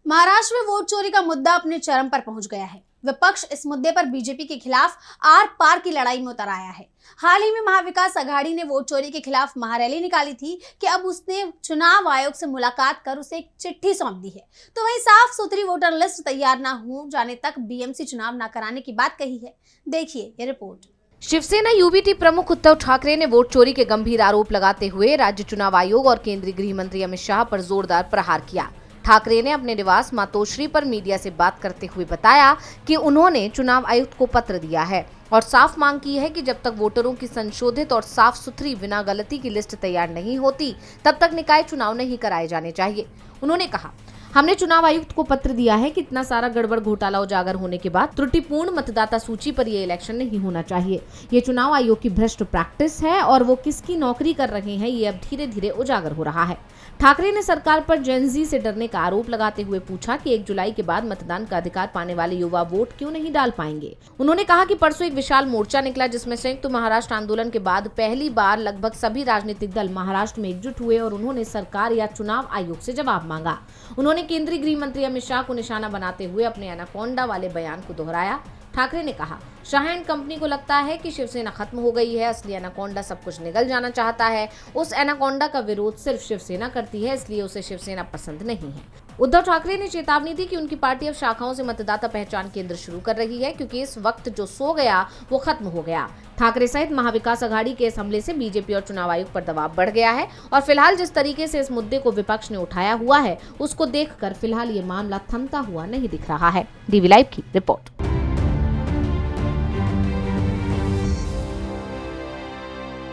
महाराष्ट्र में वोट चोरी का मुद्दा अपने चरम पर पहुंच गया है। विपक्ष इस मुद्दे पर बीजेपी के खिलाफ आर पार की लड़ाई में उतर आया है। हाल ही में महाविकास आघाड़ी ने वोट चोरी के खिलाफ महारैली निकाली थी कि अब उसने चुनाव आयोग से मुलाकात कर उसे एक चिट्ठी सौंप दी है। तो वहीं साफ सुथरी वोटर लिस्ट तैयार न हो जाने तक बीएमसी चुनाव न कराने की बात कही है। देखिए ये रिपोर्ट। शिवसेना यूबीटी प्रमुख उद्धव ठाकरे ने वोट चोरी के गंभीर आरोप लगाते हुए राज्य चुनाव आयोग और केंद्रीय गृह मंत्री अमित शाह पर जोरदार प्रहार किया। ठाकरे ने अपने निवास मातोश्री पर मीडिया से बात करते हुए बताया कि उन्होंने चुनाव आयुक्त को पत्र दिया है और साफ मांग की है कि जब तक वोटरों की संशोधित और साफ सुथरी बिना गलती की लिस्ट तैयार नहीं होती तब तक निकाय चुनाव नहीं कराए जाने चाहिए। उन्होंने कहा, हमने चुनाव आयुक्त को पत्र दिया है कि इतना सारा गड़बड़ घोटाला उजागर होने के बाद त्रुटिपूर्ण मतदाता सूची पर यह इलेक्शन नहीं होना चाहिए। ये चुनाव आयोग की भ्रष्ट प्रैक्टिस है और वो किसकी नौकरी कर रहे हैं ये अब धीरे धीरे उजागर हो रहा है। ठाकरे ने सरकार पर जेनजी से डरने का आरोप लगाते हुए पूछा कि 1 जुलाई के बाद मतदान का अधिकार पाने वाले युवा वोट क्यों नहीं डाल पाएंगे। उन्होंने कहा कि परसों एक विशाल मोर्चा निकला जिसमें संयुक्त महाराष्ट्र आंदोलन के बाद पहली बार लगभग सभी राजनीतिक दल महाराष्ट्र में एकजुट हुए और उन्होंने सरकार या चुनाव आयोग से जवाब मांगा। उन्होंने केंद्रीय गृह मंत्री अमित शाह को निशाना बनाते हुए अपने एनाकोंडा वाले बयान को दोहराया। ठाकरे ने कहा, शाह एंड कंपनी को लगता है कि शिवसेना खत्म हो गई है, असली एनाकोंडा सब कुछ निगल जाना चाहता है। उस एनाकोंडा का विरोध सिर्फ शिवसेना करती है, इसलिए उसे शिवसेना पसंद नहीं है। उद्धव ठाकरे ने चेतावनी दी कि उनकी पार्टी अब शाखाओं से मतदाता पहचान केंद्र शुरू कर रही है क्योंकि इस वक्त जो सो गया वो खत्म हो गया। ठाकरे सहित महाविकास आघाड़ी के इस हमले से बीजेपी और चुनाव आयोग पर दबाव बढ़ गया है और फिलहाल जिस तरीके से इस मुद्दे को विपक्ष ने उठाया हुआ है उसको देखकर फिलहाल ये मामला थमता हुआ नहीं दिख रहा है। डीवी लाइव की रिपोर्ट।